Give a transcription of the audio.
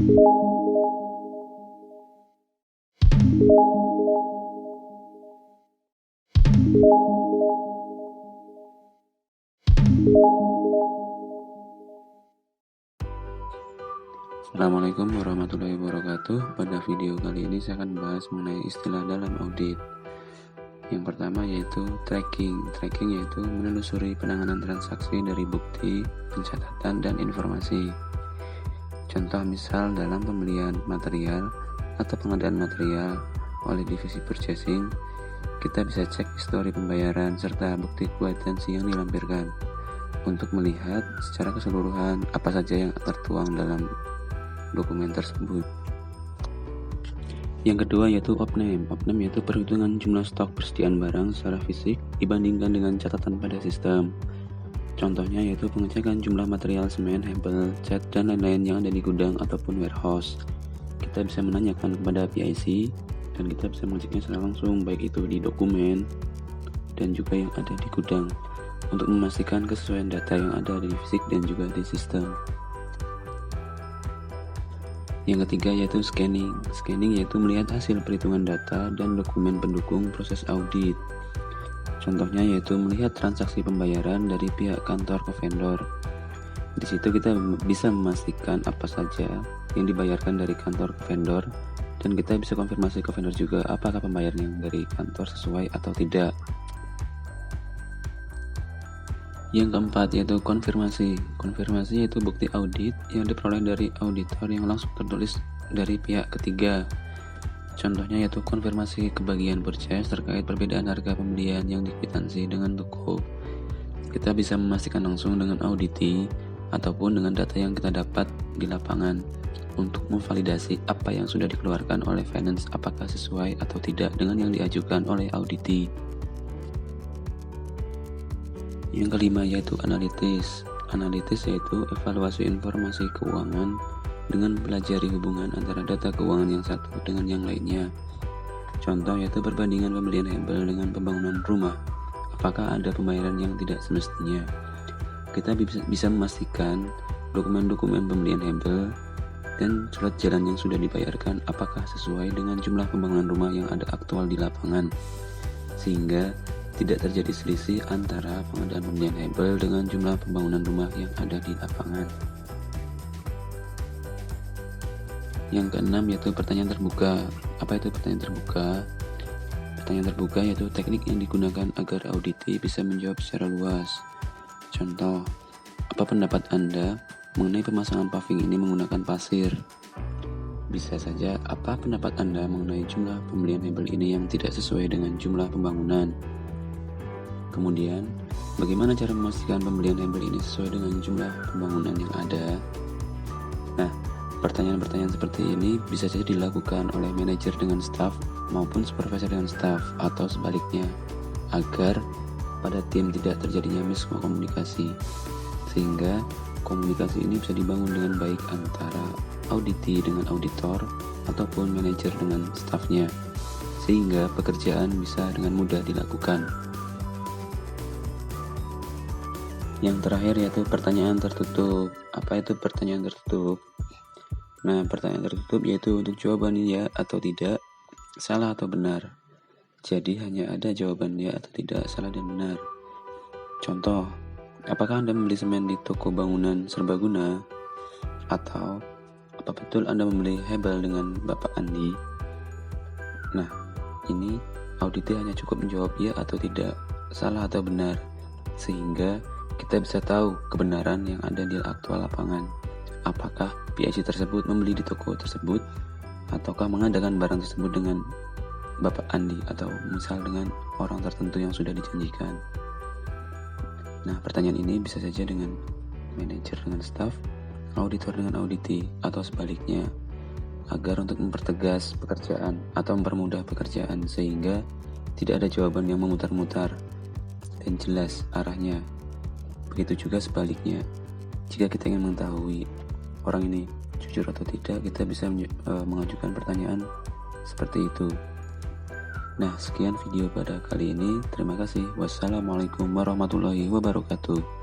Assalamualaikum warahmatullahi wabarakatuh. Pada video kali ini saya akan bahas mengenai istilah dalam audit. Yang pertama yaitu tracking. Tracking yaitu menelusuri penanganan transaksi dari bukti, pencatatan, dan informasi. Contoh misal dalam pembelian material atau pengadaan material oleh divisi purchasing, kita bisa cek histori pembayaran serta bukti kwitansi yang dilampirkan untuk melihat secara keseluruhan apa saja yang tertuang dalam dokumen tersebut. Yang kedua yaitu opname. Opname yaitu perhitungan jumlah stok persediaan barang secara fisik dibandingkan dengan catatan pada sistem. Contohnya yaitu pengecekan jumlah material semen, hebel, cat, dan lain-lain yang ada di gudang ataupun warehouse. Kita bisa menanyakan kepada PIC dan kita bisa mengeceknya secara langsung, baik itu di dokumen dan juga yang ada di gudang, untuk memastikan kesesuaian data yang ada di fisik dan juga di sistem. Yang ketiga yaitu scanning. Scanning yaitu melihat hasil perhitungan data dan dokumen pendukung proses audit. Contohnya yaitu melihat transaksi pembayaran dari pihak kantor ke vendor. Di situ kita bisa memastikan apa saja yang dibayarkan dari kantor ke vendor, dan kita bisa konfirmasi ke vendor juga apakah pembayaran yang dari kantor sesuai atau tidak. Yang keempat yaitu konfirmasi. Konfirmasi yaitu bukti audit yang diperoleh dari auditor yang langsung tertulis dari pihak ketiga. Contohnya yaitu konfirmasi ke bagian purchase terkait perbedaan harga pembelian yang dikwitansi dengan toko. Kita bisa memastikan langsung dengan auditi ataupun dengan data yang kita dapat di lapangan untuk memvalidasi apa yang sudah dikeluarkan oleh finance apakah sesuai atau tidak dengan yang diajukan oleh auditi. Yang kelima yaitu analitis. Analitis yaitu evaluasi informasi keuangan dengan mempelajari hubungan antara data keuangan yang satu dengan yang lainnya. Contoh yaitu perbandingan pembelian hebel dengan pembangunan rumah. Apakah ada pembayaran yang tidak semestinya? Kita bisa memastikan dokumen-dokumen pembelian hebel dan surat jalan yang sudah dibayarkan apakah sesuai dengan jumlah pembangunan rumah yang ada aktual di lapangan, sehingga tidak terjadi selisih antara pengadaan pembelian hebel dengan jumlah pembangunan rumah yang ada di lapangan. Yang keenam yaitu pertanyaan terbuka. Apa itu pertanyaan terbuka? Pertanyaan terbuka yaitu teknik yang digunakan agar auditi bisa menjawab secara luas. Contoh, apa pendapat Anda mengenai pemasangan paving ini menggunakan pasir? Bisa saja, apa pendapat Anda mengenai jumlah pembelian hebel ini yang tidak sesuai dengan jumlah pembangunan? Kemudian, bagaimana cara memastikan pembelian hebel ini sesuai dengan jumlah pembangunan yang ada? Nah, pertanyaan-pertanyaan seperti ini bisa saja dilakukan oleh manajer dengan staff maupun supervisor dengan staff atau sebaliknya, agar pada tim tidak terjadinya miskomunikasi, sehingga komunikasi ini bisa dibangun dengan baik antara auditi dengan auditor ataupun manajer dengan staffnya, sehingga pekerjaan bisa dengan mudah dilakukan. Yang terakhir yaitu pertanyaan tertutup. Apa itu pertanyaan tertutup? Nah, pertanyaan tertutup yaitu untuk jawaban ya atau tidak, salah atau benar. Jadi hanya ada jawaban ya atau tidak, salah dan benar. Contoh, apakah Anda membeli semen di toko bangunan serbaguna? Atau, apa betul Anda membeli hebel dengan Bapak Andi? Nah, ini auditi hanya cukup menjawab ya atau tidak, salah atau benar, sehingga kita bisa tahu kebenaran yang ada di aktual lapangan. Apakah PIC tersebut membeli di toko tersebut, ataukah mengadakan barang tersebut dengan Bapak Andi atau misal dengan orang tertentu yang sudah dijanjikan. Nah, pertanyaan ini bisa saja dengan manajer dengan staff, auditor dengan auditi, atau sebaliknya, agar untuk mempertegas pekerjaan atau mempermudah pekerjaan sehingga tidak ada jawaban yang memutar-mutar dan jelas arahnya. Begitu juga sebaliknya, jika kita ingin mengetahui orang ini jujur atau tidak, kita bisa mengajukan pertanyaan seperti itu. Nah, sekian video pada kali ini. Terima kasih. Wassalamualaikum warahmatullahi wabarakatuh.